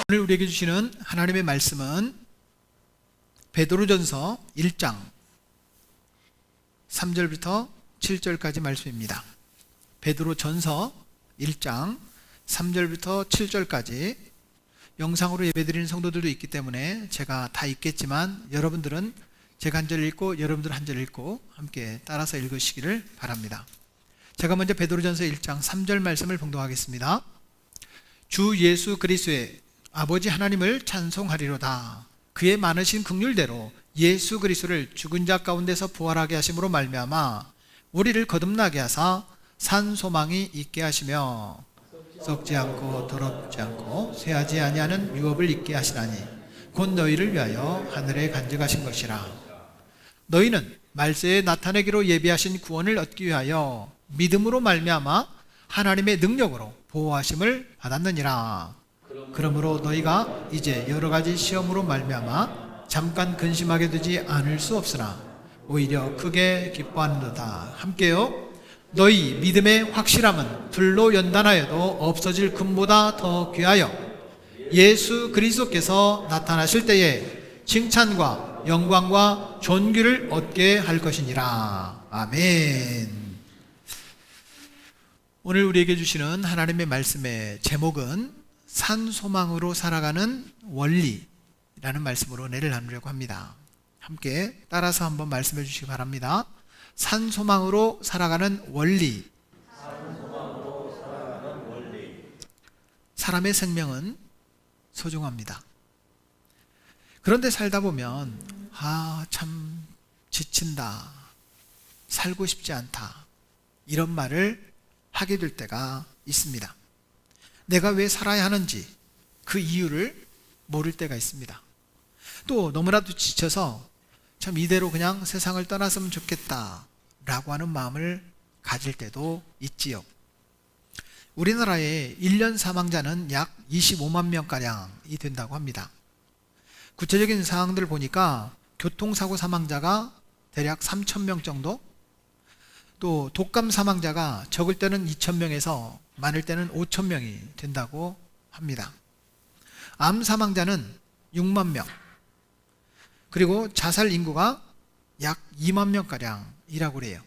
오늘 우리에게 주시는 하나님의 말씀은 베드로전서 1장 3절부터 7절까지 말씀입니다. 베드로전서 1장 3절부터 7절까지 영상으로 예배드리는 성도들도 있기 때문에 제가 다 읽겠지만 여러분들은 제가 한 절 읽고 여러분들 한 절 읽고 함께 따라서 읽으시기를 바랍니다. 제가 먼저 베드로전서 1장 3절 말씀을 봉독하겠습니다. 주 예수 그리스도의 아버지 하나님을 찬송하리로다. 그의 많으신 긍휼대로 예수 그리스도를 죽은 자 가운데서 부활하게 하심으로 말미암아 우리를 거듭나게 하사 산 소망이 있게 하시며 썩지 않고 더럽지 않고 쇠하지 아니하는 유업을 있게 하시나니 곧 너희를 위하여 하늘에 간직하신 것이라. 너희는 말세에 나타내기로 예비하신 구원을 얻기 위하여 믿음으로 말미암아 하나님의 능력으로 보호하심을 받았느니라. 그러므로 너희가 이제 여러 가지 시험으로 말미암아 잠깐 근심하게 되지 않을 수 없으나 오히려 크게 기뻐하는도다. 함께요. 너희 믿음의 확실함은 불로 연단하여도 없어질 금보다 더 귀하여 예수 그리스도께서 나타나실 때에 칭찬과 영광과 존귀를 얻게 할 것이니라. 아멘. 오늘 우리에게 주시는 하나님의 말씀의 제목은 산소망으로 살아가는 원리라는 말씀으로 은혜를 나누려고 합니다. 함께 따라서 한번 말씀해 주시기 바랍니다. 산소망으로 살아가는 원리. 사람의 생명은 소중합니다. 그런데 살다 보면 참 지친다, 살고 싶지 않다, 이런 말을 하게 될 때가 있습니다. 내가 왜 살아야 하는지 그 이유를 모를 때가 있습니다. 또 너무나도 지쳐서 참 이대로 그냥 세상을 떠났으면 좋겠다 라고 하는 마음을 가질 때도 있지요. 우리나라의 1년 사망자는 약 25만 명가량이 된다고 합니다. 구체적인 사항들을 보니까 교통사고 사망자가 대략 3,000명 정도, 또 독감 사망자가 적을 때는 2,000명에서 많을 때는 5,000명이 된다고 합니다. 암 사망자는 6만 명, 그리고 자살 인구가 약 2만 명가량이라고 그래요.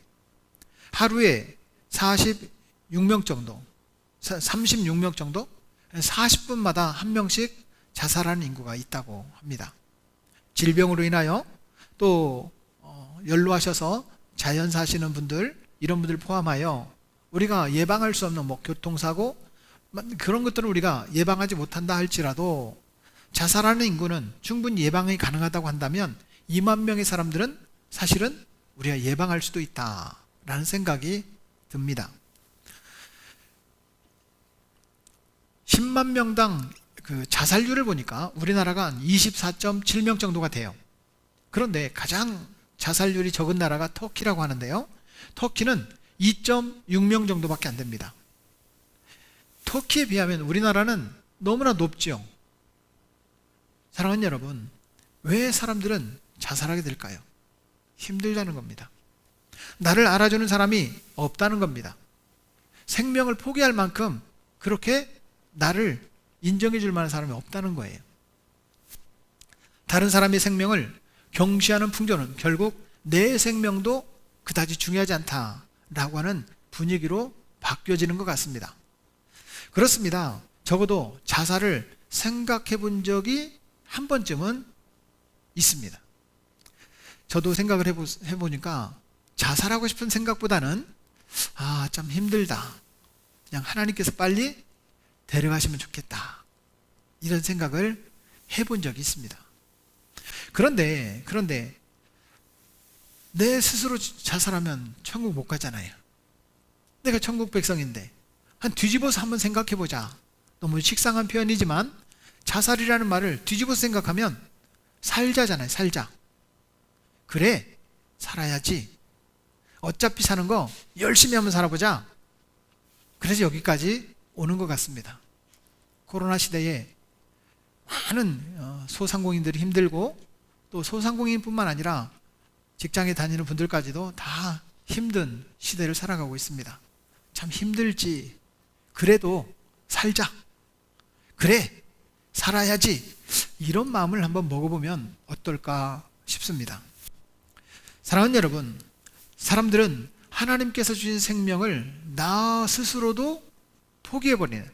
하루에 46명 정도, 36명 정도, 40분마다 한 명씩 자살하는 인구가 있다고 합니다. 질병으로 인하여 또 연로하셔서 자연 사시는 분들, 이런 분들 포함하여 우리가 예방할 수 없는 교통사고, 그런 것들은 우리가 예방하지 못한다 할지라도 자살하는 인구는 충분히 예방이 가능하다고 한다면 2만 명의 사람들은 사실은 우리가 예방할 수도 있다라는 생각이 듭니다. 10만 명당 그 자살률을 보니까 우리나라가 한 24.7명 정도가 돼요. 그런데 가장 자살률이 적은 나라가 터키라고 하는데요. 터키는 2.6명 정도밖에 안 됩니다. 터키에 비하면 우리나라는 너무나 높죠. 사랑하는 여러분, 왜 사람들은 자살하게 될까요? 힘들다는 겁니다. 나를 알아주는 사람이 없다는 겁니다. 생명을 포기할 만큼 그렇게 나를 인정해 줄 만한 사람이 없다는 거예요. 다른 사람의 생명을 경시하는 풍조는 결국 내 생명도 그다지 중요하지 않다라고 하는 분위기로 바뀌어지는 것 같습니다. 그렇습니다. 적어도 자살을 생각해 본 적이 한 번쯤은 있습니다. 저도 생각을 해보니까 자살하고 싶은 생각보다는 참 힘들다, 그냥 하나님께서 빨리 데려가시면 좋겠다, 이런 생각을 해본 적이 있습니다. 그런데 내 스스로 자살하면 천국 못 가잖아요. 내가 천국 백성인데 뒤집어서 한번 생각해보자. 너무 식상한 표현이지만 자살이라는 말을 뒤집어서 생각하면 살자잖아요. 살자. 그래, 살아야지. 어차피 사는 거 열심히 한번 살아보자. 그래서 여기까지 오는 것 같습니다. 코로나 시대에 많은 소상공인들이 힘들고, 또 소상공인뿐만 아니라 직장에 다니는 분들까지도 다 힘든 시대를 살아가고 있습니다. 참 힘들지. 그래도 살자. 그래, 살아야지, 이런 마음을 한번 먹어보면 어떨까 싶습니다. 사랑하는 여러분, 사람들은 하나님께서 주신 생명을 나 스스로도 포기해버리는,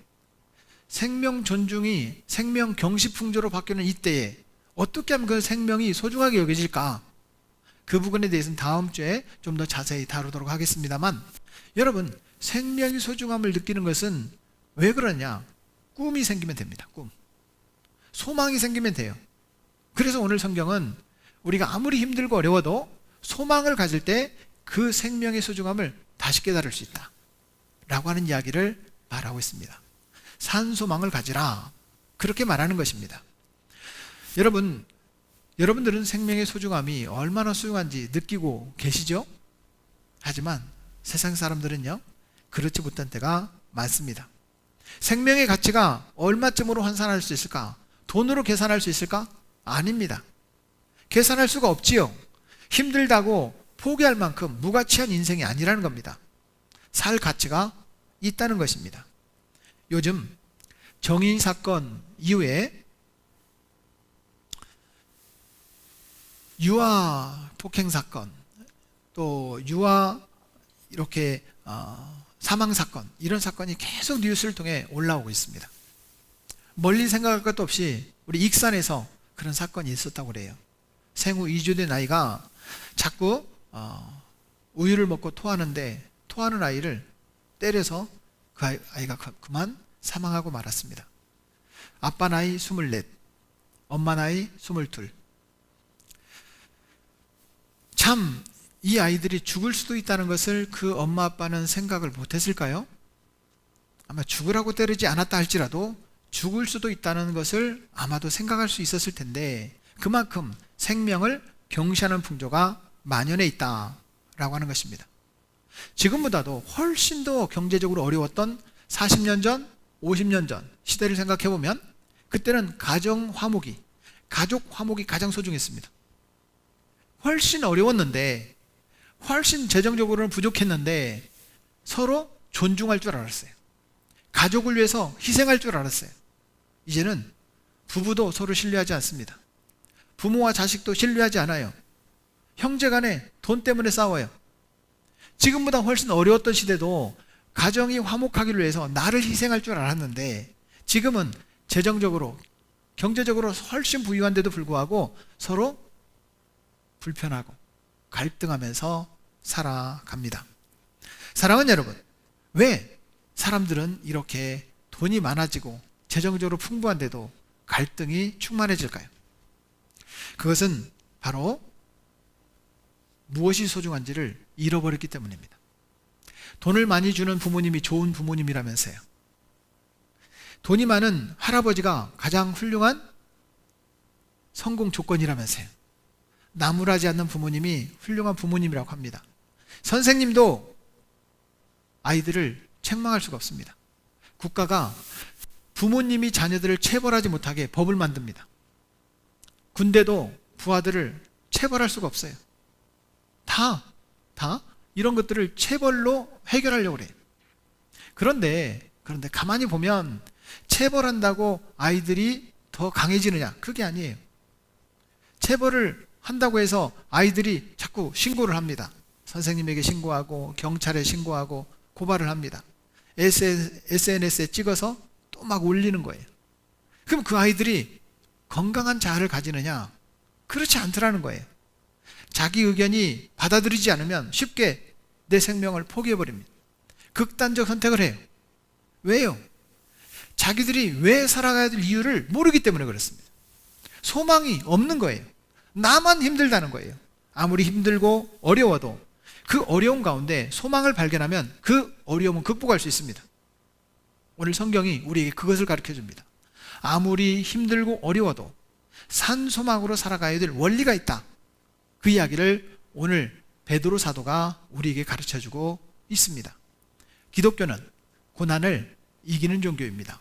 생명 존중이 생명 경시풍조로 바뀌는 이때에 어떻게 하면 그 생명이 소중하게 여겨질까? 그 부분에 대해서는 다음 주에 좀 더 자세히 다루도록 하겠습니다만, 여러분, 생명의 소중함을 느끼는 것은 왜 그러냐? 꿈이 생기면 됩니다. 꿈. 소망이 생기면 돼요. 그래서 오늘 성경은 우리가 아무리 힘들고 어려워도 소망을 가질 때 그 생명의 소중함을 다시 깨달을 수 있다 라고 하는 이야기를 말하고 있습니다. 산소망을 가지라, 그렇게 말하는 것입니다. 여러분들은 생명의 소중함이 얼마나 소중한지 느끼고 계시죠? 하지만 세상 사람들은요, 그렇지 못한 때가 많습니다. 생명의 가치가 얼마쯤으로 환산할 수 있을까? 돈으로 계산할 수 있을까? 아닙니다. 계산할 수가 없지요. 힘들다고 포기할 만큼 무가치한 인생이 아니라는 겁니다. 살 가치가 있다는 것입니다. 요즘 정의 사건 이후에 유아 폭행 사건, 또 유아 이렇게 사망 사건, 이런 사건이 계속 뉴스를 통해 올라오고 있습니다. 멀리 생각할 것도 없이 우리 익산에서 그런 사건이 있었다고 그래요. 생후 2주 된 아이가 자꾸 우유를 먹고 토하는데, 토하는 아이를 때려서 그 아이가 그만 사망하고 말았습니다. 아빠 나이 24, 엄마 나이 22. 참, 이 아이들이 죽을 수도 있다는 것을 그 엄마 아빠는 생각을 못했을까요? 아마 죽으라고 때리지 않았다 할지라도 죽을 수도 있다는 것을 아마도 생각할 수 있었을 텐데, 그만큼 생명을 경시하는 풍조가 만연해 있다라고 하는 것입니다. 지금보다도 훨씬 더 경제적으로 어려웠던 40년 전, 50년 전 시대를 생각해 보면, 그때는 가족 화목이 가장 소중했습니다. 훨씬 어려웠는데, 훨씬 재정적으로는 부족했는데 서로 존중할 줄 알았어요. 가족을 위해서 희생할 줄 알았어요. 이제는 부부도 서로 신뢰하지 않습니다. 부모와 자식도 신뢰하지 않아요. 형제간에 돈 때문에 싸워요. 지금보다 훨씬 어려웠던 시대도 가정이 화목하기를 위해서 나를 희생할 줄 알았는데, 지금은 재정적으로, 경제적으로 훨씬 부유한데도 불구하고 서로 불편하고 갈등하면서 살아갑니다. 사랑하는 여러분, 왜 사람들은 이렇게 돈이 많아지고 재정적으로 풍부한데도 갈등이 충만해질까요? 그것은 바로 무엇이 소중한지를 잃어버렸기 때문입니다. 돈을 많이 주는 부모님이 좋은 부모님이라면서요. 돈이 많은 할아버지가 가장 훌륭한 성공 조건이라면서요. 나무라지 않는 부모님이 훌륭한 부모님이라고 합니다. 선생님도 아이들을 책망할 수가 없습니다. 국가가 부모님이 자녀들을 체벌하지 못하게 법을 만듭니다. 군대도 부하들을 체벌할 수가 없어요. 다 이런 것들을 체벌로 해결하려고 그래요. 그런데 가만히 보면 체벌한다고 아이들이 더 강해지느냐? 그게 아니에요. 체벌을 한다고 해서 아이들이 자꾸 신고를 합니다. 선생님에게 신고하고 경찰에 신고하고 고발을 합니다. SNS에 찍어서 또 막 올리는 거예요. 그럼 그 아이들이 건강한 자아를 가지느냐? 그렇지 않더라는 거예요. 자기 의견이 받아들이지 않으면 쉽게 내 생명을 포기해버립니다. 극단적 선택을 해요. 왜요? 자기들이 왜 살아가야 될 이유를 모르기 때문에 그렇습니다. 소망이 없는 거예요. 나만 힘들다는 거예요. 아무리 힘들고 어려워도 그 어려움 가운데 소망을 발견하면 그 어려움은 극복할 수 있습니다. 오늘 성경이 우리에게 그것을 가르쳐 줍니다. 아무리 힘들고 어려워도 산소망으로 살아가야 될 원리가 있다. 그 이야기를 오늘 베드로 사도가 우리에게 가르쳐 주고 있습니다. 기독교는 고난을 이기는 종교입니다.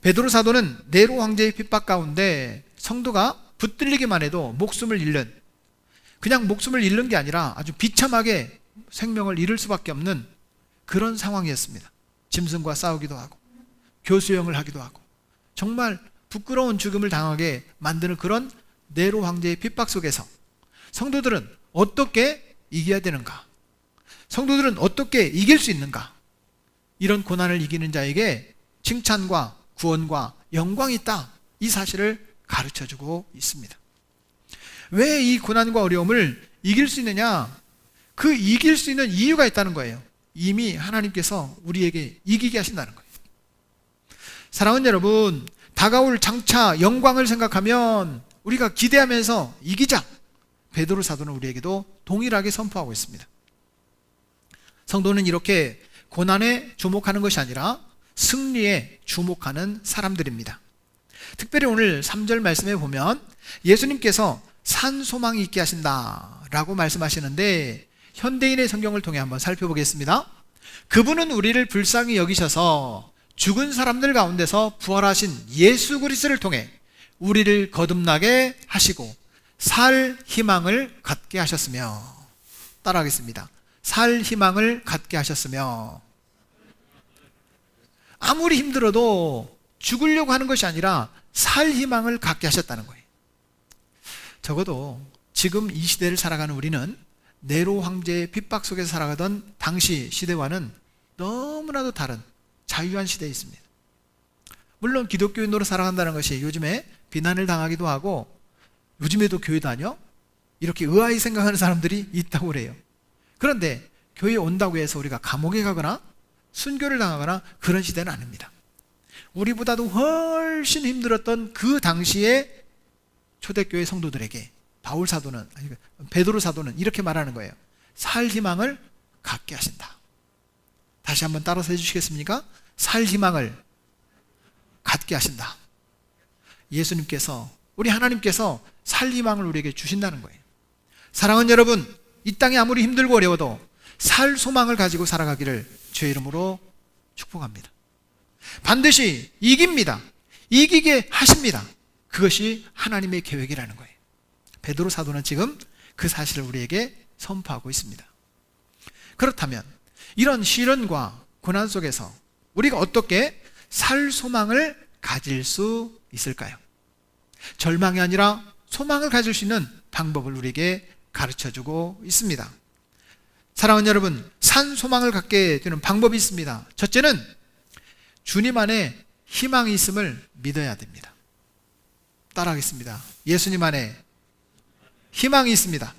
베드로 사도는 네로 황제의 핍박 가운데 성도가 붙들리기만 해도 목숨을 잃는, 그냥 목숨을 잃는 게 아니라 아주 비참하게 생명을 잃을 수밖에 없는 그런 상황이었습니다. 짐승과 싸우기도 하고 교수형을 하기도 하고 정말 부끄러운 죽음을 당하게 만드는 그런 네로 황제의 핍박 속에서 성도들은 어떻게 이겨야 되는가? 성도들은 어떻게 이길 수 있는가? 이런 고난을 이기는 자에게 칭찬과 구원과 영광이 있다. 이 사실을 가르쳐주고 있습니다. 왜 이 고난과 어려움을 이길 수 있느냐? 그 이길 수 있는 이유가 있다는 거예요. 이미 하나님께서 우리에게 이기게 하신다는 거예요. 사랑하는 여러분, 다가올 장차 영광을 생각하면 우리가 기대하면서 이기자. 베드로 사도는 우리에게도 동일하게 선포하고 있습니다. 성도는 이렇게 고난에 주목하는 것이 아니라 승리에 주목하는 사람들입니다. 특별히 오늘 3절 말씀에 보면 예수님께서 산 소망이 있게 하신다 라고 말씀하시는데, 현대인의 성경을 통해 한번 살펴보겠습니다. 그분은 우리를 불쌍히 여기셔서 죽은 사람들 가운데서 부활하신 예수 그리스도를 통해 우리를 거듭나게 하시고 살 희망을 갖게 하셨으며, 따라하겠습니다. 살 희망을 갖게 하셨으며, 아무리 힘들어도 죽으려고 하는 것이 아니라 살 희망을 갖게 하셨다는 거예요. 적어도 지금 이 시대를 살아가는 우리는 네로 황제의 핍박 속에서 살아가던 당시 시대와는 너무나도 다른 자유한 시대에 있습니다. 물론 기독교인으로 살아간다는 것이 요즘에 비난을 당하기도 하고, 요즘에도 교회 다녀? 이렇게 의아히 생각하는 사람들이 있다고 그래요. 그런데 교회에 온다고 해서 우리가 감옥에 가거나 순교를 당하거나 그런 시대는 아닙니다. 우리보다도 훨씬 힘들었던 그 당시에 초대교회 성도들에게 베드로 사도는 이렇게 말하는 거예요. 살 희망을 갖게 하신다. 다시 한번 따라서 해주시겠습니까? 살 희망을 갖게 하신다. 예수님께서, 우리 하나님께서 살 희망을 우리에게 주신다는 거예요. 사랑하는 여러분, 이 땅이 아무리 힘들고 어려워도 살 소망을 가지고 살아가기를 주의 이름으로 축복합니다. 반드시 이깁니다. 이기게 하십니다. 그것이 하나님의 계획이라는 거예요. 베드로 사도는 지금 그 사실을 우리에게 선포하고 있습니다. 그렇다면 이런 시련과 고난 속에서 우리가 어떻게 살 소망을 가질 수 있을까요? 절망이 아니라 소망을 가질 수 있는 방법을 우리에게 가르쳐주고 있습니다. 사랑하는 여러분, 산 소망을 갖게 되는 방법이 있습니다. 첫째는 주님 안에 희망이 있음을 믿어야 됩니다. 따라하겠습니다. 예수님 안에 희망이 있습니다.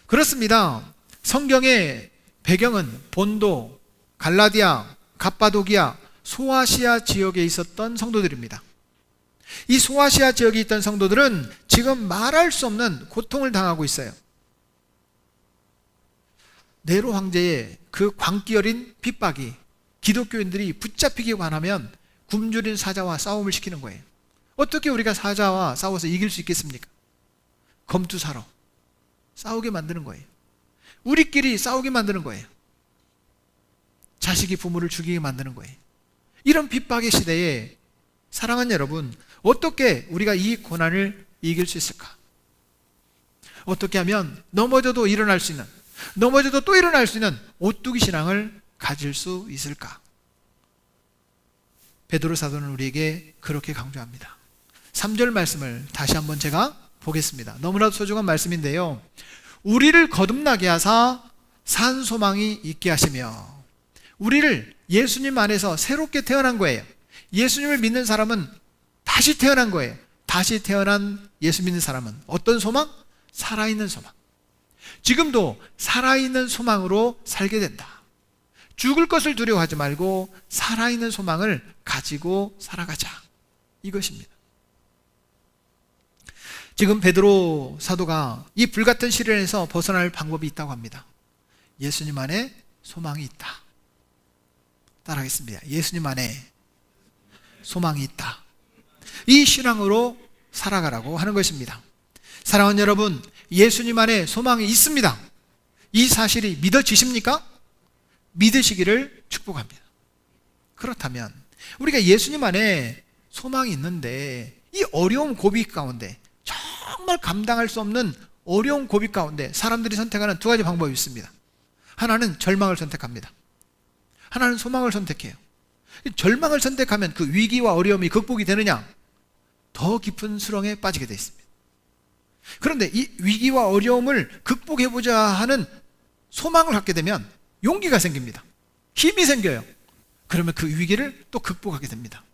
그렇습니다. 성경의 배경은 본도, 갈라디아, 갑바도기아, 소아시아 지역에 있었던 성도들입니다. 이 소아시아 지역에 있던 성도들은 지금 말할 수 없는 고통을 당하고 있어요. 네로 황제의 그 광기 어린 핍박이 기독교인들이 붙잡히기 원하면 굶주린 사자와 싸움을 시키는 거예요. 어떻게 우리가 사자와 싸워서 이길 수 있겠습니까? 검투사로 싸우게 만드는 거예요. 우리끼리 싸우게 만드는 거예요. 자식이 부모를 죽이게 만드는 거예요. 이런 핍박의 시대에 사랑하는 여러분, 어떻게 우리가 이 고난을 이길 수 있을까? 어떻게 하면 넘어져도 일어날 수 있는, 넘어져도 또 일어날 수 있는 오뚜기 신앙을 가질 수 있을까? 베드로 사도는 우리에게 그렇게 강조합니다. 3절 말씀을 다시 한번 제가 보겠습니다. 너무나도 소중한 말씀인데요. 우리를 거듭나게 하사 산 소망이 있게 하시며, 우리를 예수님 안에서 새롭게 태어난 거예요. 예수님을 믿는 사람은 다시 태어난 거예요. 다시 태어난 예수 믿는 사람은 어떤 소망? 살아있는 소망. 지금도 살아있는 소망으로 살게 된다. 죽을 것을 두려워하지 말고 살아있는 소망을 가지고 살아가자. 이것입니다. 지금 베드로 사도가 이 불같은 시련에서 벗어날 방법이 있다고 합니다. 예수님 안에 소망이 있다. 따라하겠습니다. 예수님 안에 소망이 있다. 이 신앙으로 살아가라고 하는 것입니다. 사랑하는 여러분, 예수님 안에 소망이 있습니다. 이 사실이 믿어지십니까? 믿으시기를 축복합니다. 그렇다면 우리가 예수님 안에 소망이 있는데 이 어려운 고비 가운데, 정말 감당할 수 없는 어려운 고비 가운데 사람들이 선택하는 두 가지 방법이 있습니다. 하나는 절망을 선택합니다. 하나는 소망을 선택해요. 절망을 선택하면 그 위기와 어려움이 극복이 되느냐? 더 깊은 수렁에 빠지게 되어 있습니다. 그런데 이 위기와 어려움을 극복해보자 하는 소망을 갖게 되면 용기가 생깁니다. 힘이 생겨요. 그러면 그 위기를 또 극복하게 됩니다.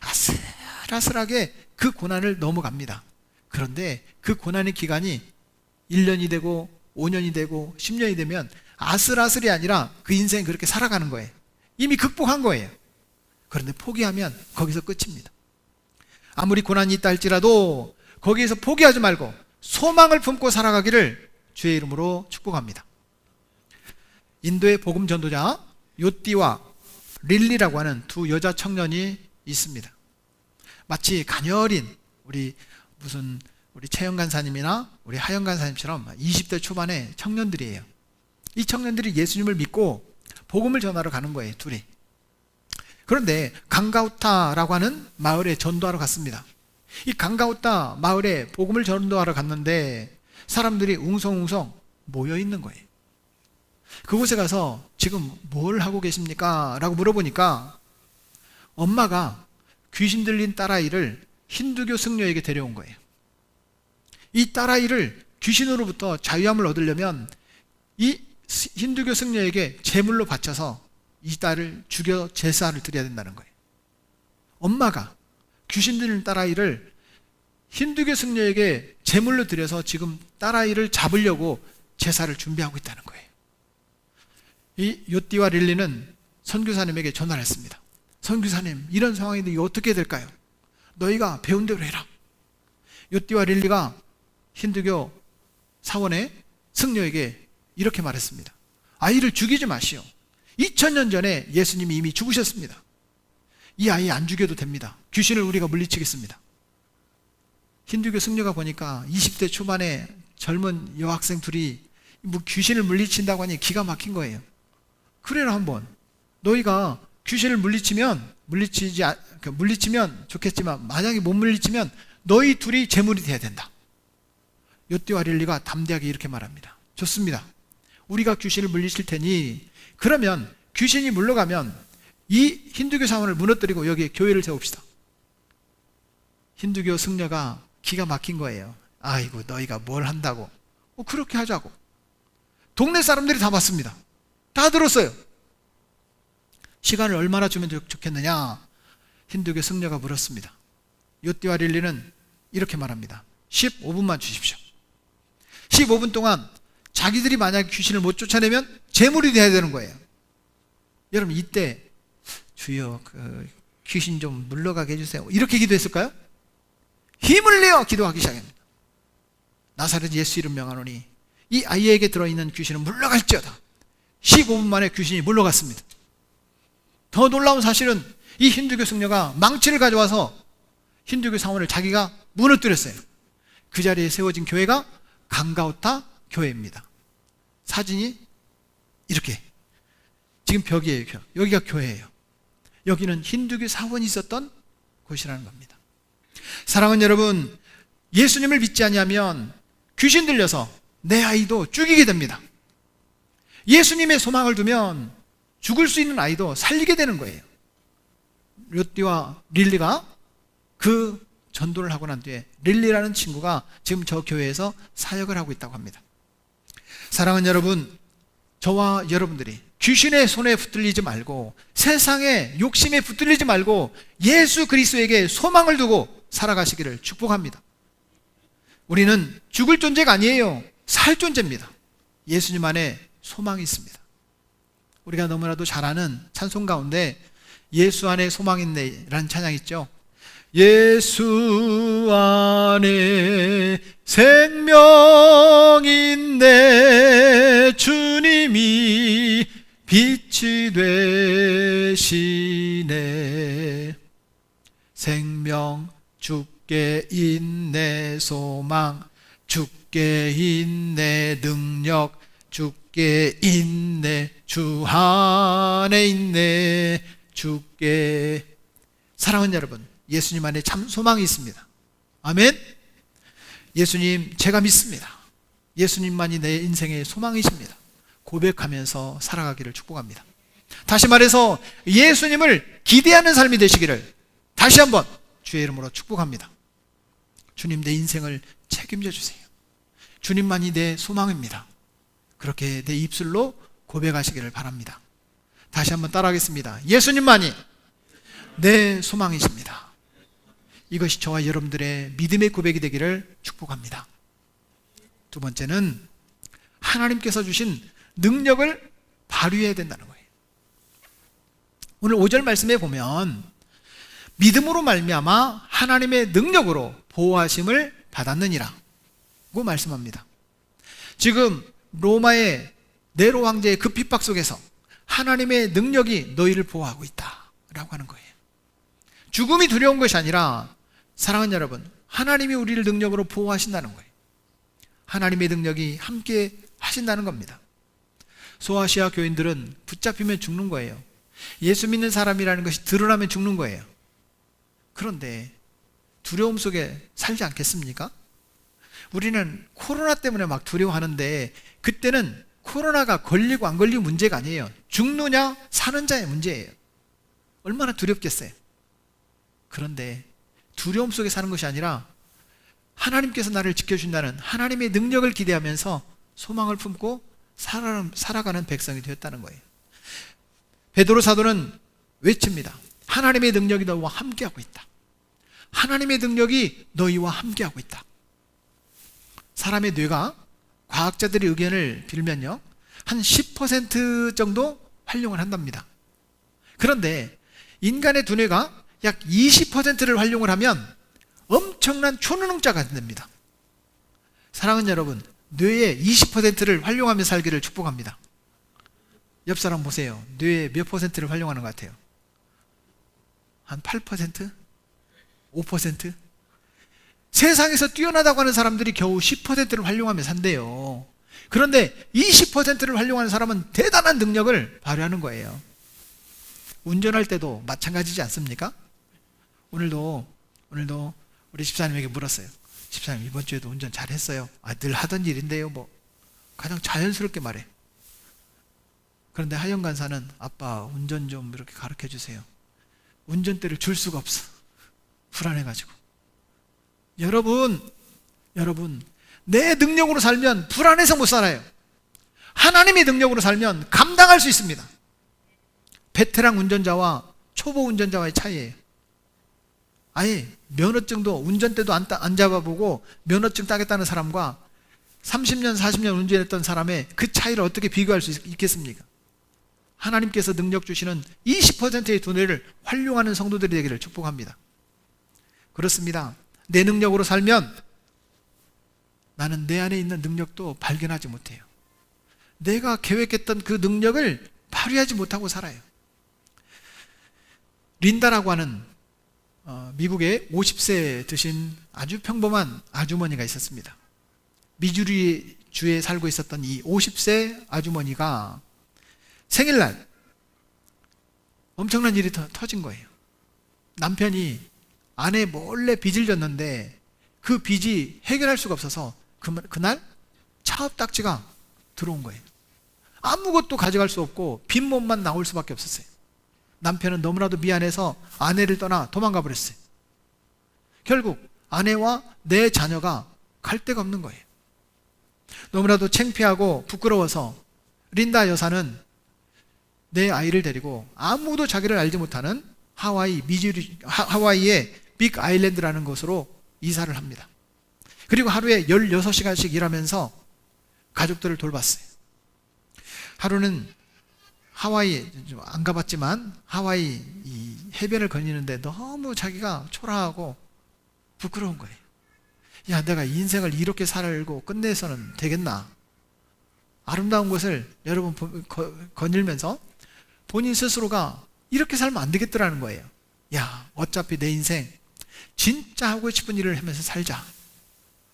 아슬아슬하게 그 고난을 넘어갑니다. 그런데 그 고난의 기간이 1년이 되고 5년이 되고 10년이 되면 아슬아슬이 아니라 그 인생이 그렇게 살아가는 거예요. 이미 극복한 거예요. 그런데 포기하면 거기서 끝입니다. 아무리 고난이 있다 할지라도 거기에서 포기하지 말고 소망을 품고 살아가기를 주의 이름으로 축복합니다. 인도의 복음 전도자 요띠와 릴리라고 하는 두 여자 청년이 있습니다. 마치 가녀린 우리 최영 간사님이나 우리 하영 간사님처럼 20대 초반의 청년들이에요. 이 청년들이 예수님을 믿고 복음을 전하러 가는 거예요, 둘이. 그런데 강가우타라고 하는 마을에 전도하러 갔습니다. 이 강가우타 마을에 복음을 전도하러 갔는데 사람들이 웅성웅성 모여 있는 거예요. 그곳에 가서 지금 뭘 하고 계십니까? 라고 물어보니까 엄마가 귀신 들린 딸아이를 힌두교 승려에게 데려온 거예요. 이 딸아이를 귀신으로부터 자유함을 얻으려면 이 힌두교 승려에게 제물로 바쳐서 이 딸을 죽여 제사를 드려야 된다는 거예요. 엄마가 귀신 들린 딸아이를 힌두교 승려에게 제물로 드려서 지금 딸아이를 잡으려고 제사를 준비하고 있다는 거예요. 이 요띠와 릴리는 선교사님에게 전화를 했습니다. 선교사님, 이런 상황인데 이거 어떻게 될까요? 너희가 배운 대로 해라. 요띠와 릴리가 힌두교 사원의 승려에게 이렇게 말했습니다. 아이를 죽이지 마시오. 2000년 전에 예수님이 이미 죽으셨습니다. 이 아이 안 죽여도 됩니다. 귀신을 우리가 물리치겠습니다. 힌두교 승려가 보니까 20대 초반의 젊은 여학생 둘이 뭐 귀신을 물리친다고 하니 기가 막힌 거예요. 그래라 한번. 너희가 귀신을 물리치면 좋겠지만 만약에 못 물리치면 너희 둘이 제물이 돼야 된다. 요띠와 릴리가 담대하게 이렇게 말합니다. 좋습니다. 우리가 귀신을 물리칠 테니 그러면 귀신이 물러가면 이 힌두교 사원을 무너뜨리고 여기에 교회를 세웁시다. 힌두교 승려가 기가 막힌 거예요. 아이고 너희가 뭘 한다고. 그렇게 하자고. 동네 사람들이 다 봤습니다. 다 들었어요. 시간을 얼마나 주면 좋겠느냐? 힌두교 승려가 물었습니다. 요띠와 릴리는 이렇게 말합니다. 15분만 주십시오. 15분 동안 자기들이 만약에 귀신을 못 쫓아내면 제물이 돼야 되는 거예요. 여러분 이때 주여 귀신 좀 물러가게 해주세요. 이렇게 기도했을까요? 힘을 내어 기도하기 시작합니다. 나사렛 예수 이름 명하노니 이 아이에게 들어있는 귀신은 물러갈지어다. 15분 만에 귀신이 물러갔습니다. 더 놀라운 사실은 이 힌두교 승려가 망치를 가져와서 힌두교 사원을 자기가 무너뜨렸어요. 그 자리에 세워진 교회가 강가우타 교회입니다. 사진이 이렇게 지금 벽이에요. 여기가 교회예요. 여기는 힌두교 사원이 있었던 곳이라는 겁니다. 사랑하는 여러분, 예수님을 믿지 아니하면 귀신 들려서 내 아이도 죽이게 됩니다. 예수님의 소망을 두면 죽을 수 있는 아이도 살리게 되는 거예요. 요띠와 릴리가 그 전도를 하고 난 뒤에 릴리라는 친구가 지금 저 교회에서 사역을 하고 있다고 합니다. 사랑하는 여러분, 저와 여러분들이 귀신의 손에 붙들리지 말고 세상의 욕심에 붙들리지 말고 예수 그리스도에게 소망을 두고 살아가시기를 축복합니다. 우리는 죽을 존재가 아니에요. 살 존재입니다. 예수님 안에 소망이 있습니다. 우리가 너무나도 잘 아는 찬송 가운데 예수 안에 소망이 있네 라는 찬양 있죠. 예수 안에 생명이 있네 주님이 빛이 되시네 생명 주께 있네 소망 주께 있네 능력 주께 있네 주 안에 있네 주께. 사랑하는 여러분, 예수님 안에 참 소망이 있습니다. 아멘. 예수님 제가 믿습니다. 예수님만이 내 인생의 소망이십니다. 고백하면서 살아가기를 축복합니다. 다시 말해서 예수님을 기대하는 삶이 되시기를 다시 한번 주의 이름으로 축복합니다. 주님, 내 인생을 책임져 주세요. 주님만이 내 소망입니다. 그렇게 내 입술로 고백하시기를 바랍니다. 다시 한번 따라하겠습니다. 예수님만이 내 소망이십니다. 이것이 저와 여러분들의 믿음의 고백이 되기를 축복합니다. 두 번째는 하나님께서 주신 능력을 발휘해야 된다는 거예요. 오늘 5절 말씀에 보면 믿음으로 말미암아 하나님의 능력으로 보호하심을 받았느니라고 말씀합니다. 지금 로마의 네로 황제의 그 핍박 속에서 하나님의 능력이 너희를 보호하고 있다라고 하는 거예요. 죽음이 두려운 것이 아니라 사랑하는 여러분, 하나님이 우리를 능력으로 보호하신다는 거예요. 하나님의 능력이 함께 하신다는 겁니다. 소아시아 교인들은 붙잡히면 죽는 거예요. 예수 믿는 사람이라는 것이 드러나면 죽는 거예요. 그런데 두려움 속에 살지 않겠습니까? 우리는 코로나 때문에 막 두려워하는데 그때는 코로나가 걸리고 안 걸리고 문제가 아니에요. 죽느냐 사는 자의 문제예요. 얼마나 두렵겠어요. 그런데 두려움 속에 사는 것이 아니라 하나님께서 나를 지켜준다는 하나님의 능력을 기대하면서 소망을 품고 살아가는 백성이 되었다는 거예요. 베드로 사도는 외칩니다. 하나님의 능력이 너희와 함께하고 있다. 하나님의 능력이 너희와 함께하고 있다. 사람의 뇌가 과학자들의 의견을 빌면요, 한 10% 정도 활용을 한답니다. 그런데 인간의 두뇌가 약 20%를 활용을 하면 엄청난 초능력자가 됩니다. 사랑하는 여러분, 뇌의 20%를 활용하며 살기를 축복합니다. 옆 사람 보세요. 뇌의 몇 퍼센트를 활용하는 것 같아요? 한 8%? 5%? 세상에서 뛰어나다고 하는 사람들이 겨우 10%를 활용하며 산대요. 그런데 20%를 활용하는 사람은 대단한 능력을 발휘하는 거예요. 운전할 때도 마찬가지지 않습니까? 오늘도 우리 집사님에게 물었어요. 집사님, 이번 주에도 운전 잘했어요? 늘 하던 일인데요. 가장 자연스럽게 말해. 그런데 하영 간사는 아빠 운전 좀 이렇게 가르쳐 주세요. 운전대를 줄 수가 없어. 불안해가지고. 여러분, 내 능력으로 살면 불안해서 못 살아요. 하나님의 능력으로 살면 감당할 수 있습니다. 베테랑 운전자와 초보 운전자와의 차이예요. 아예 면허증도 운전대도 안 잡아보고 면허증 따겠다는 사람과 30년, 40년 운전했던 사람의 그 차이를 어떻게 비교할 수 있겠습니까? 하나님께서 능력 주시는 20%의 두뇌를 활용하는 성도들이 되기를 축복합니다. 그렇습니다. 내 능력으로 살면 나는 내 안에 있는 능력도 발견하지 못해요. 내가 계획했던 그 능력을 발휘하지 못하고 살아요. 린다라고 하는 미국의 50세 드신 아주 평범한 아주머니가 있었습니다. 미주리 주에 살고 있었던 이 50세 아주머니가 생일날 엄청난 일이 터진 거예요. 남편이 아내 몰래 빚을 졌는데 그 빚이 해결할 수가 없어서 그날 차업딱지가 들어온 거예요. 아무것도 가져갈 수 없고 빈몸만 나올 수밖에 없었어요. 남편은 너무나도 미안해서 아내를 떠나 도망가 버렸어요. 결국 아내와 내 자녀가 갈 데가 없는 거예요. 너무나도 창피하고 부끄러워서 린다 여사는 내 아이를 데리고 아무도 자기를 알지 못하는 하와이의 빅 아일랜드라는 곳으로 이사를 합니다. 그리고 하루에 16시간씩 일하면서 가족들을 돌봤어요. 하루는 하와이, 안 가봤지만 하와이 이 해변을 거니는데 너무 자기가 초라하고 부끄러운 거예요. 야, 내가 인생을 이렇게 살고 끝내서는 되겠나? 아름다운 것을 여러분 거닐면서 본인 스스로가 이렇게 살면 안 되겠더라는 거예요. 야, 어차피 내 인생 진짜 하고 싶은 일을 하면서 살자.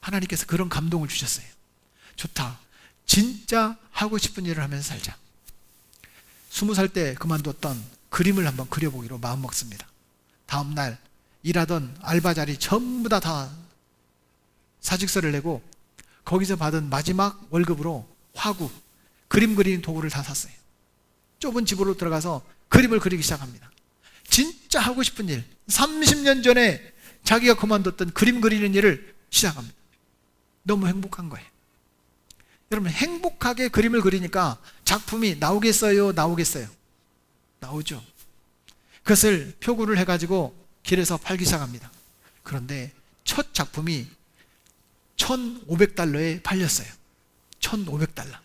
하나님께서 그런 감동을 주셨어요. 좋다. 진짜 하고 싶은 일을 하면서 살자. 20살 때 그만뒀던 그림을 한번 그려보기로 마음먹습니다. 다음날 일하던 알바 자리 전부 다 사직서를 내고 거기서 받은 마지막 월급으로 화구, 그림 그리는 도구를 다 샀어요. 좁은 집으로 들어가서 그림을 그리기 시작합니다. 진짜 하고 싶은 일, 30년 전에 자기가 그만뒀던 그림 그리는 일을 시작합니다. 너무 행복한 거예요. 여러분, 행복하게 그림을 그리니까 작품이 나오겠어요? 나오겠어요? 나오죠. 그것을 표구를 해가지고 길에서 팔기 시작합니다. 그런데 첫 작품이 1,500달러에 팔렸어요. 1,500달러.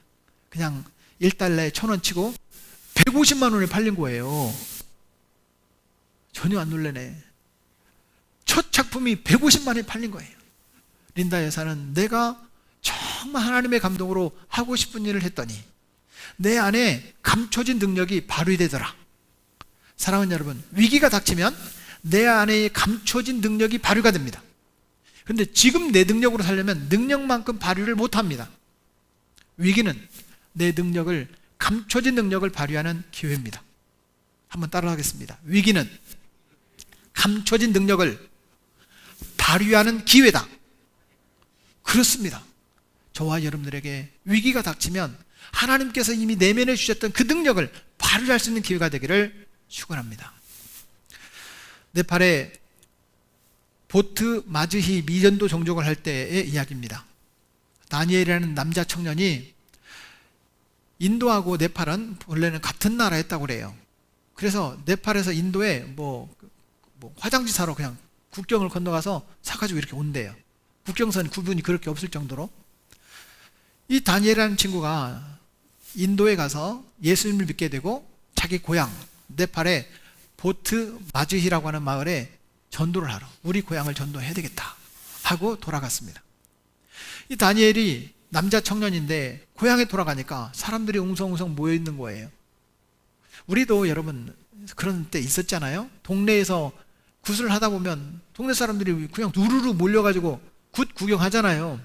그냥 1달러에 1,000원 치고 150만 원에 팔린 거예요. 전혀 안 놀래네. 첫 작품이 150만 원에 팔린 거예요. 린다 여사는 내가 정말 하나님의 감동으로 하고 싶은 일을 했더니 내 안에 감춰진 능력이 발휘되더라. 사랑하는 여러분, 위기가 닥치면 내 안에 감춰진 능력이 발휘가 됩니다. 그런데 지금 내 능력으로 살려면 능력만큼 발휘를 못합니다. 위기는 내 능력을, 감춰진 능력을 발휘하는 기회입니다. 한번 따라하겠습니다. 위기는 감춰진 능력을 발휘하는 기회다. 그렇습니다. 저와 여러분들에게 위기가 닥치면 하나님께서 이미 내면에 주셨던 그 능력을 발휘할 수 있는 기회가 되기를 축원합니다. 네팔에 보트 마즈히 미전도 종족을 할 때의 이야기입니다. 다니엘이라는 남자 청년이 인도하고 네팔은 원래는 같은 나라였다고 그래요. 그래서 네팔에서 인도에 뭐 화장지 사러 그냥 국경을 건너가서 사가지고 이렇게 온대요. 국경선 구분이 그렇게 없을 정도로. 이 다니엘이라는 친구가 인도에 가서 예수님을 믿게 되고 자기 고향 네팔의 보트 마즈히라고 하는 마을에 전도를 하러, 우리 고향을 전도해야 되겠다 하고 돌아갔습니다. 이 다니엘이 남자 청년인데 고향에 돌아가니까 사람들이 웅성웅성 모여 있는 거예요. 우리도 여러분 그런 때 있었잖아요. 동네에서 굿을 하다 보면 동네 사람들이 그냥 우르르 몰려가지고 굿 구경하잖아요.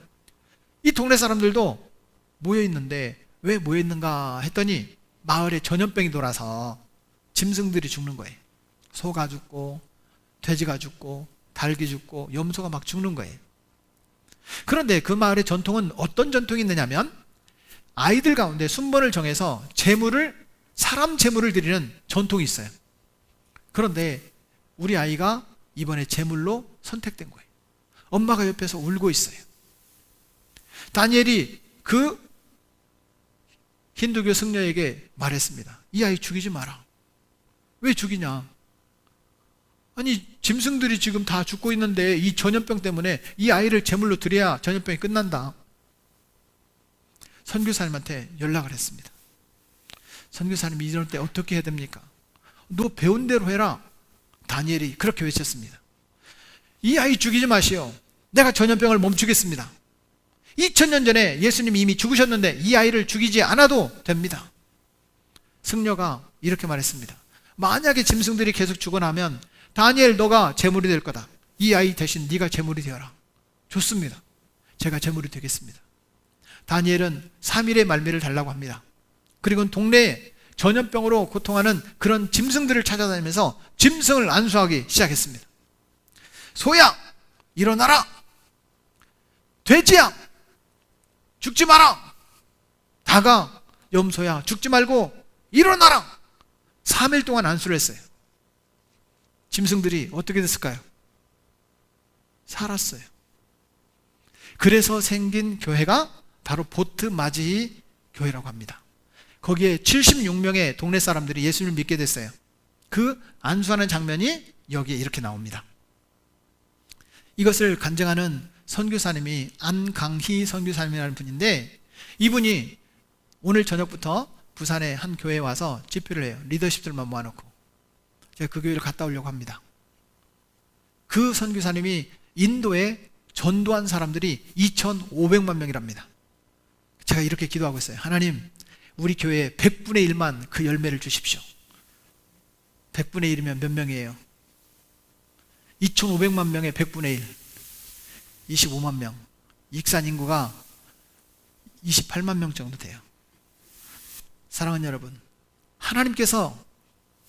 이 동네 사람들도 모여 있는데 왜 모여 있는가 했더니 마을에 전염병이 돌아서 짐승들이 죽는 거예요. 소가 죽고 돼지가 죽고 닭이 죽고 염소가 막 죽는 거예요. 그런데 그 마을의 전통은 어떤 전통이 있느냐면 아이들 가운데 순번을 정해서 사람 제물을 드리는 전통이 있어요. 그런데 우리 아이가 이번에 제물로 선택된 거예요. 엄마가 옆에서 울고 있어요. 다니엘이 그 힌두교 승려에게 말했습니다. 이 아이 죽이지 마라. 왜 죽이냐? 아니 짐승들이 지금 다 죽고 있는데 이 전염병 때문에 이 아이를 제물로 드려야 전염병이 끝난다. 선교사님한테 연락을 했습니다. 선교사님이 이럴 때 어떻게 해야 됩니까? 너 배운 대로 해라. 다니엘이 그렇게 외쳤습니다. 이 아이 죽이지 마시오. 내가 전염병을 멈추겠습니다. 2000년 전에 예수님이 이미 죽으셨는데 이 아이를 죽이지 않아도 됩니다. 승려가 이렇게 말했습니다. 만약에 짐승들이 계속 죽어나면 다니엘 너가 제물이 될 거다. 이 아이 대신 네가 제물이 되어라. 좋습니다. 제가 제물이 되겠습니다. 다니엘은 3일의 말미를 달라고 합니다. 그리고 동네에 전염병으로 고통하는 그런 짐승들을 찾아다니면서 짐승을 안수하기 시작했습니다. 소야 일어나라. 돼지야 죽지 마라. 닭아 염소야 죽지 말고 일어나라. 3일 동안 안수를 했어요. 짐승들이 어떻게 됐을까요? 살았어요. 그래서 생긴 교회가 바로 보트 마지히 교회라고 합니다. 거기에 76명의 동네 사람들이 예수님을 믿게 됐어요. 그 안수하는 장면이 여기에 이렇게 나옵니다. 이것을 간증하는 선교사님이 안강희 선교사님이라는 분인데 이분이 오늘 저녁부터 부산의 한 교회에 와서 집회를 해요. 리더십들만 모아놓고 제가 그 교회를 갔다 오려고 합니다. 그 선교사님이 인도에 전도한 사람들이 2,500만 명이랍니다. 제가 이렇게 기도하고 있어요. 하나님 우리 교회에 100분의 1만 그 열매를 주십시오. 100분의 1이면 몇 명이에요? 2,500만 명의 100분의 1 25만 명. 익산 인구가 28만 명 정도 돼요. 사랑하는 여러분, 하나님께서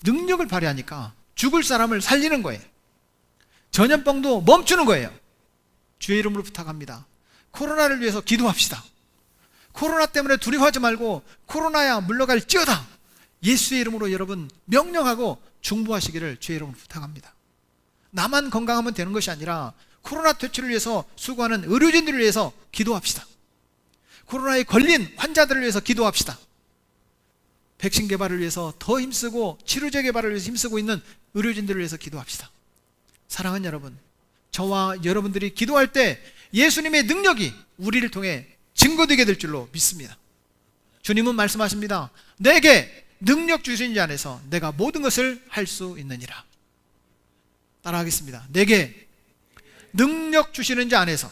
능력을 발휘하니까 죽을 사람을 살리는 거예요. 전염병도 멈추는 거예요. 주의 이름으로 부탁합니다. 코로나를 위해서 기도합시다. 코로나 때문에 두려워하지 말고 코로나야 물러갈지어다. 예수의 이름으로 여러분 명령하고 중보하시기를 주의 이름으로 부탁합니다. 나만 건강하면 되는 것이 아니라 코로나 퇴치를 위해서 수고하는 의료진들을 위해서 기도합시다. 코로나에 걸린 환자들을 위해서 기도합시다. 백신 개발을 위해서 더 힘쓰고 치료제 개발을 위해서 힘쓰고 있는 의료진들을 위해서 기도합시다. 사랑하는 여러분, 저와 여러분들이 기도할 때 예수님의 능력이 우리를 통해 증거되게 될 줄로 믿습니다. 주님은 말씀하십니다. 내게 능력 주신 자 안에서 내가 모든 것을 할 수 있느니라. 따라하겠습니다. 내게 능력 주시는 자 안에서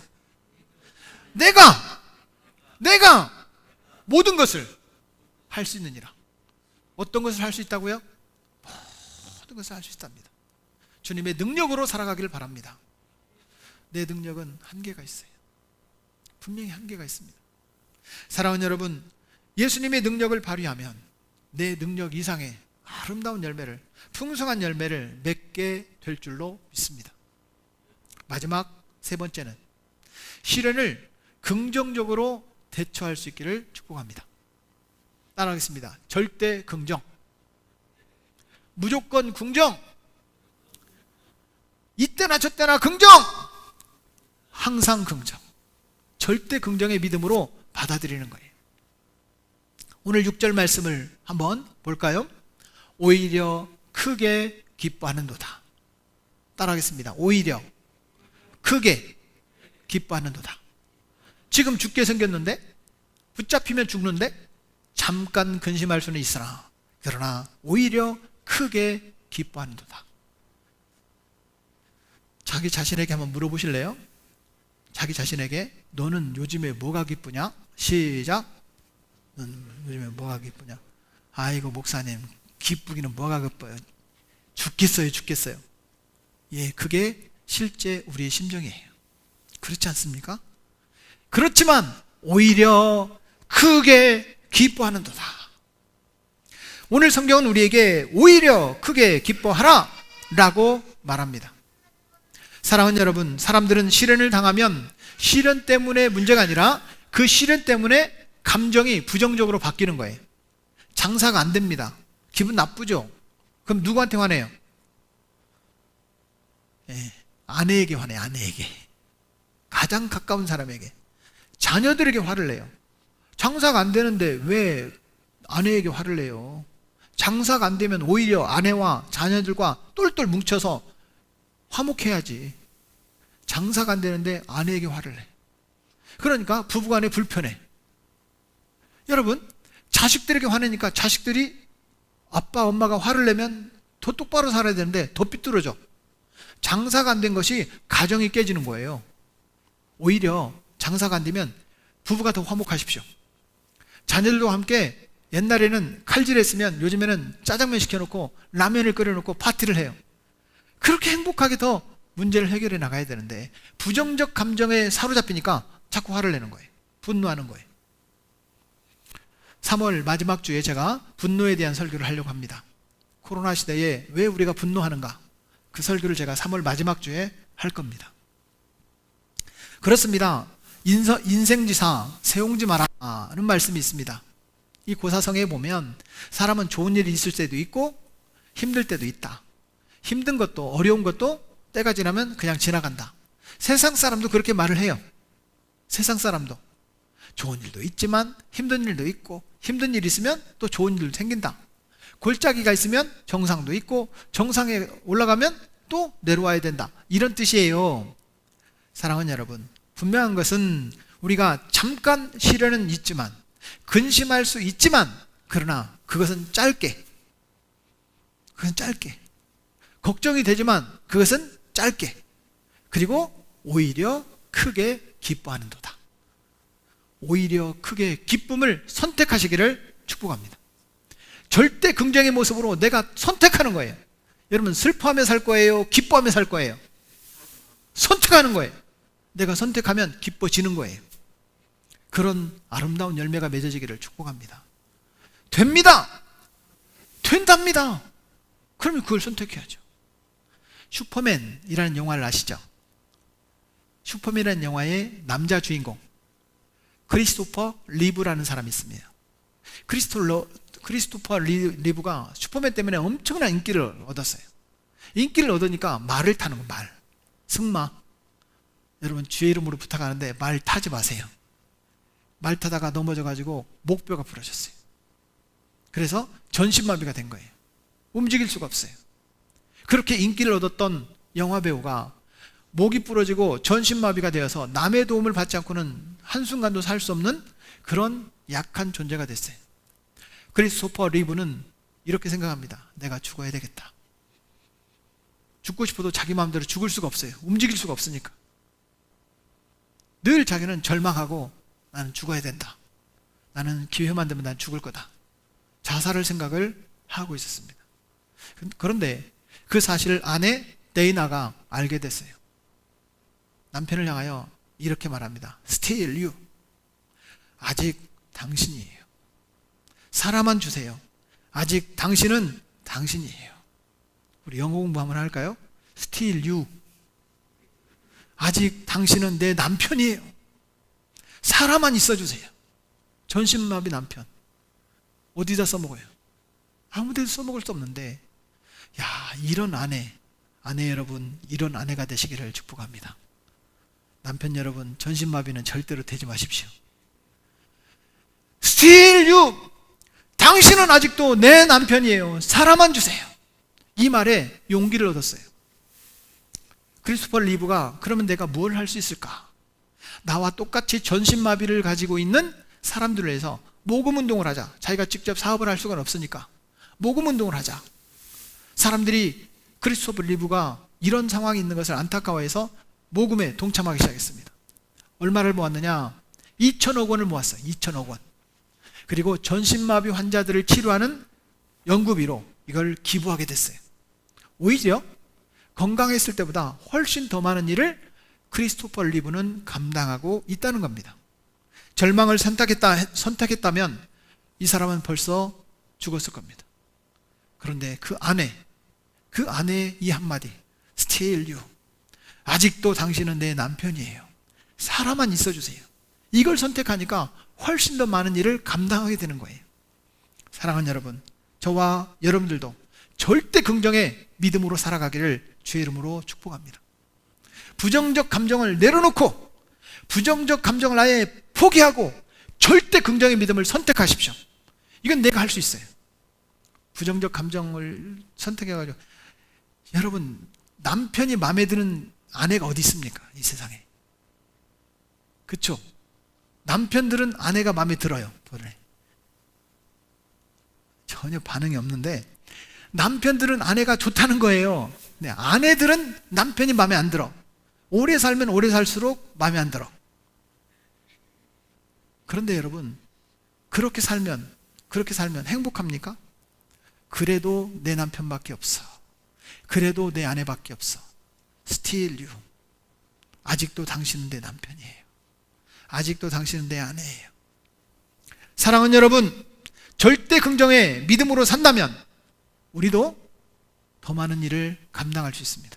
내가 모든 것을 할 수 있느니라. 어떤 것을 할 수 있다고요? 모든 것을 할 수 있답니다. 주님의 능력으로 살아가기를 바랍니다. 내 능력은 한계가 있어요. 분명히 한계가 있습니다. 사랑하는 여러분, 예수님의 능력을 발휘하면 내 능력 이상의 아름다운 열매를, 풍성한 열매를 맺게 될 줄로 믿습니다. 마지막 세 번째는 시련을 긍정적으로 대처할 수 있기를 축복합니다. 따라하겠습니다. 절대 긍정, 무조건 긍정, 이때나 저때나 긍정, 항상 긍정, 절대 긍정의 믿음으로 받아들이는 거예요. 오늘 6절 말씀을 한번 볼까요? 오히려 크게 기뻐하는도다. 따라하겠습니다. 오히려 크게 기뻐하는도다. 지금 죽게 생겼는데, 붙잡히면 죽는데 잠깐 근심할 수는 있으나 그러나 오히려 크게 기뻐하는도다. 자기 자신에게 한번 물어보실래요? 자기 자신에게 너는 요즘에 뭐가 기쁘냐? 시작. 너는 요즘에 뭐가 기쁘냐? 아이고 목사님, 기쁘기는 뭐가 기뻐요? 죽겠어요. 예, 그게 실제 우리의 심정이에요. 그렇지 않습니까? 그렇지만 오히려 크게 기뻐하는도다. 오늘 성경은 우리에게 오히려 크게 기뻐하라 라고 말합니다. 사랑하는 여러분, 사람들은 시련을 당하면 시련 때문에 문제가 아니라 그 시련 때문에 감정이 부정적으로 바뀌는 거예요. 장사가 안 됩니다. 기분 나쁘죠? 그럼 누구한테 화내요? 아내에게 화내요. 아내에게. 가장 가까운 사람에게. 자녀들에게 화를 내요. 장사가 안 되는데 왜 아내에게 화를 내요? 장사가 안 되면 오히려 아내와 자녀들과 똘똘 뭉쳐서 화목해야지. 장사가 안 되는데 아내에게 화를 내. 그러니까 부부간에 불편해. 여러분, 자식들에게 화내니까 자식들이 아빠 엄마가 화를 내면 더 똑바로 살아야 되는데 더 삐뚤어져. 장사가 안 된 것이 가정이 깨지는 거예요. 오히려 장사가 안 되면 부부가 더 화목하십시오. 자녀들과 함께 옛날에는 칼질했으면 요즘에는 짜장면 시켜놓고 라면을 끓여놓고 파티를 해요. 그렇게 행복하게 더 문제를 해결해 나가야 되는데 부정적 감정에 사로잡히니까 자꾸 화를 내는 거예요. 분노하는 거예요. 3월 마지막 주에 제가 분노에 대한 설교를 하려고 합니다. 코로나 시대에 왜 우리가 분노하는가? 그 설교를 제가 3월 마지막 주에 할 겁니다. 그렇습니다. 인생지사 세옹지 마라는 말씀이 있습니다. 이 고사성에 보면 사람은 좋은 일이 있을 때도 있고 힘들 때도 있다. 힘든 것도 어려운 것도 때가 지나면 그냥 지나간다. 세상 사람도 그렇게 말을 해요. 세상 사람도 좋은 일도 있지만 힘든 일도 있고 힘든 일이 있으면 또 좋은 일도 생긴다. 골짜기가 있으면 정상도 있고 정상에 올라가면 또 내려와야 된다. 이런 뜻이에요. 사랑하는 여러분, 분명한 것은 우리가 잠깐 시련은 있지만 근심할 수 있지만 그러나 그것은 짧게 걱정이 되지만 그것은 짧게 그리고 오히려 크게 기뻐하는도다. 오히려 크게 기쁨을 선택하시기를 축복합니다. 절대 긍정의 모습으로 내가 선택하는 거예요. 여러분, 슬퍼하며 살 거예요? 기뻐하며 살 거예요? 선택하는 거예요. 내가 선택하면 기뻐지는 거예요. 그런 아름다운 열매가 맺어지기를 축복합니다. 된답니다. 그러면 그걸 선택해야죠. 슈퍼맨이라는 영화를 아시죠? 슈퍼맨이라는 영화의 남자 크리스토퍼 리브라는 사람이 있습니다. 크리스토퍼 리브가 슈퍼맨 때문에 엄청난 인기를 얻었어요. 인기를 얻으니까 말을 타는 거, 말. 승마. 여러분 주의 이름으로 부탁하는데 말 타지 마세요. 말 타다가 넘어져가지고 목뼈가 부러졌어요. 그래서 전신마비가 된 거예요. 움직일 수가 없어요. 그렇게 인기를 얻었던 영화배우가 목이 부러지고 전신마비가 되어서 남의 도움을 받지 않고는 한순간도 살 수 없는 그런 약한 존재가 됐어요. 크리스토퍼 리브는 이렇게 생각합니다. 내가 죽어야 되겠다. 죽고 싶어도 자기 마음대로 죽을 수가 없어요. 움직일 수가 없으니까. 늘 자기는 절망하고 나는 죽어야 된다. 나는 기회만 되면 난 죽을 거다. 자살을 생각을 하고 있었습니다. 그런데 그 사실을 아내 데이나가 알게 됐어요. 남편을 향하여 이렇게 말합니다. Still you. 아직 당신이에요. 살아만 주세요. 아직 당신은 당신이에요. 우리 영어 공부 한번 할까요? Still you. 아직 당신은 내 남편이에요. 살아만 있어주세요. 전신마비 남편. 어디다 써먹어요? 아무 데도 써먹을 수 없는데, 야, 이런 아내 여러분, 이런 아내가 되시기를 축복합니다. 남편 여러분, 전신마비는 절대로 되지 마십시오. Still you. 당신은 아직도 내 남편이에요. 살아만 주세요. 이 말에 용기를 얻었어요. 크리스토퍼 리브가 그러면 내가 뭘 할 수 있을까? 나와 똑같이 전신마비를 가지고 있는 사람들을 위해서 모금운동을 하자. 자기가 직접 사업을 할 수가 없으니까 모금운동을 하자. 사람들이 크리스토퍼 리브가 이런 상황이 있는 것을 안타까워해서 모금에 동참하기 시작했습니다. 얼마를 모았느냐? 2천억 원을 모았어요. 2천억 원. 그리고 전신마비 환자들을 치료하는 연구비로 이걸 기부하게 됐어요. 오히려 건강했을 때보다 훨씬 더 많은 일을 크리스토퍼 리브는 감당하고 있다는 겁니다. 절망을 선택했다면 이 사람은 벌써 죽었을 겁니다. 그런데 그 아내의 이 한마디, Still you. 아직도 당신은 내 남편이에요. 살아만 있어주세요. 이걸 선택하니까 훨씬 더 많은 일을 감당하게 되는 거예요. 사랑하는 여러분, 저와 여러분들도 절대 긍정의 믿음으로 살아가기를 주의 이름으로 축복합니다. 부정적 감정을 내려놓고 부정적 감정을 아예 포기하고 절대 긍정의 믿음을 선택하십시오. 이건 내가 할 수 있어요. 부정적 감정을 선택해가지고, 여러분, 남편이 마음에 드는 아내가 어디 있습니까? 이 세상에. 그렇죠? 남편들은 아내가 마음에 들어요. 전혀 반응이 없는데, 남편들은 아내가 좋다는 거예요. 네, 아내들은 남편이 마음에 안 들어. 오래 살면 오래 살수록 마음에 안 들어. 그런데 여러분, 그렇게 살면 행복합니까? 그래도 내 남편밖에 없어. 그래도 내 아내밖에 없어. Still you. 아직도 당신은 내 남편이에요. 아직도 당신은 내 아내예요. 사랑하는 여러분, 절대 긍정의 믿음으로 산다면 우리도 더 많은 일을 감당할 수 있습니다.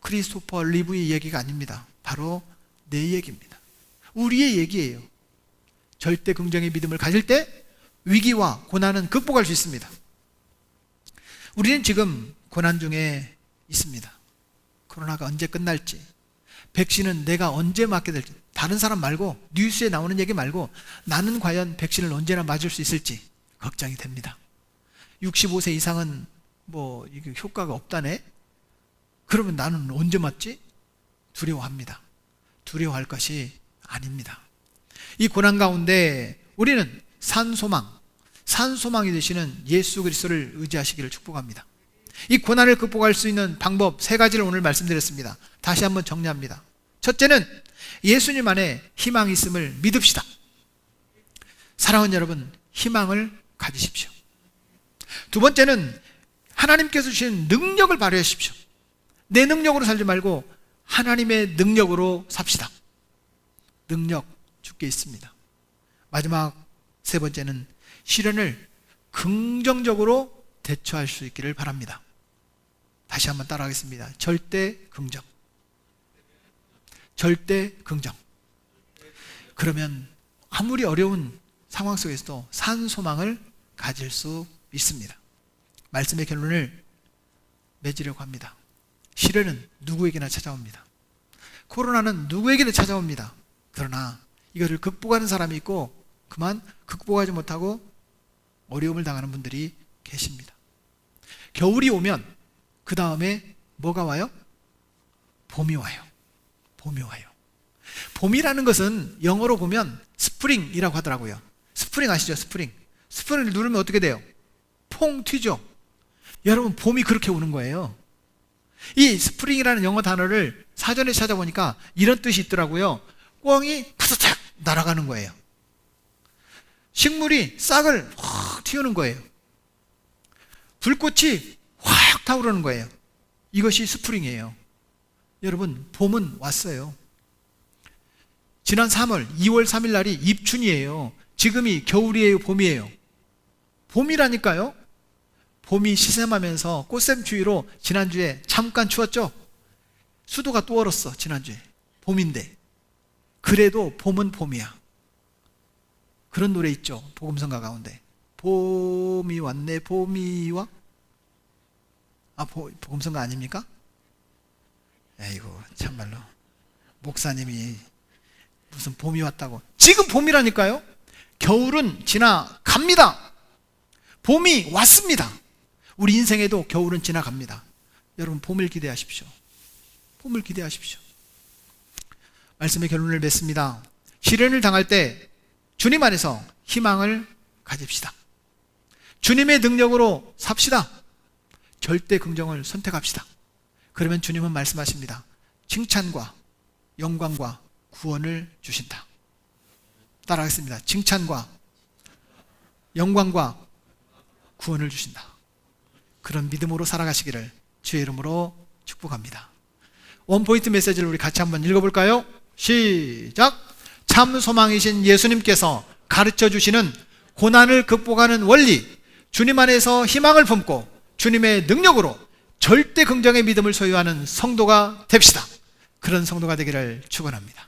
크리스토퍼 리브의 얘기가 아닙니다. 바로 내 얘기입니다. 우리의 얘기예요. 절대 긍정의 믿음을 가질 때 위기와 고난은 극복할 수 있습니다. 우리는 지금 고난 중에 있습니다. 코로나가 언제 끝날지, 백신은 내가 언제 맞게 될지, 다른 사람 말고, 뉴스에 나오는 얘기 말고 나는 과연 백신을 언제나 맞을 수 있을지 걱정이 됩니다. 65세 이상은 이게 효과가 없다네? 그러면 나는 언제 맞지? 두려워합니다. 두려워할 것이 아닙니다. 이 고난 가운데 우리는 산소망이 되시는 예수 그리스도를 의지하시기를 축복합니다. 이 고난을 극복할 수 있는 방법 3가지를 오늘 말씀드렸습니다. 다시 한번 정리합니다. 첫째는 예수님 안에 희망이 있음을 믿읍시다. 사랑하는 여러분, 희망을 가지십시오. 두 번째는 하나님께서 주신 능력을 발휘하십시오. 내 능력으로 살지 말고 하나님의 능력으로 삽시다. 능력 주께 있습니다. 마지막 3번째는 시련을 긍정적으로 대처할 수 있기를 바랍니다. 다시 한번 따라하겠습니다. 절대 긍정. 절대 긍정. 그러면 아무리 어려운 상황 속에서도 산소망을 가질 수 있습니다. 말씀의 결론을 맺으려고 합니다. 시련은 누구에게나 찾아옵니다. 코로나는 누구에게나 찾아옵니다. 그러나 이것을 극복하는 사람이 있고 그만 극복하지 못하고 어려움을 당하는 분들이 계십니다. 겨울이 오면 그 다음에 뭐가 와요? 봄이 와요. 봄이 와요. 봄이라는 것은 영어로 보면 스프링이라고 하더라고요. 스프링 아시죠? 스프링. 스프링을 누르면 어떻게 돼요? 퐁 튀죠. 여러분, 봄이 그렇게 오는 거예요. 이 스프링이라는 영어 단어를 사전에 찾아보니까 이런 뜻이 있더라고요. 꿩이 푸드탁 날아가는 거예요. 식물이 싹을 확 틔우는 거예요. 불꽃이 확 타오르는 거예요. 이것이 스프링이에요. 여러분, 봄은 왔어요. 지난 3월, 2월 3일 날이 입춘이에요. 지금이 겨울이에요, 봄이에요? 봄이라니까요. 봄이 시샘하면서 꽃샘추위로 지난주에 잠깐 추웠죠? 수도가 또 얼었어, 지난주에. 봄인데. 그래도 봄은 봄이야. 그런 노래 있죠, 복음성가 가운데. 봄이 왔네, 봄이 와? 복음성가 아닙니까? 에이고, 참말로. 목사님이 무슨 봄이 왔다고. 지금 봄이라니까요? 겨울은 지나갑니다. 봄이 왔습니다. 우리 인생에도 겨울은 지나갑니다. 여러분, 봄을 기대하십시오. 봄을 기대하십시오. 말씀의 결론을 맺습니다. 시련을 당할 때 주님 안에서 희망을 가집시다. 주님의 능력으로 삽시다. 절대 긍정을 선택합시다. 그러면 주님은 말씀하십니다. 칭찬과 영광과 구원을 주신다. 따라하겠습니다. 칭찬과 영광과 구원을 주신다. 그런 믿음으로 살아가시기를 주의 이름으로 축복합니다. 원포인트 메시지를 우리 같이 한번 읽어볼까요? 시작! 참 소망이신 예수님께서 가르쳐 주시는 고난을 극복하는 원리, 주님 안에서 희망을 품고 주님의 능력으로 절대 긍정의 믿음을 소유하는 성도가 됩시다. 그런 성도가 되기를 축원합니다.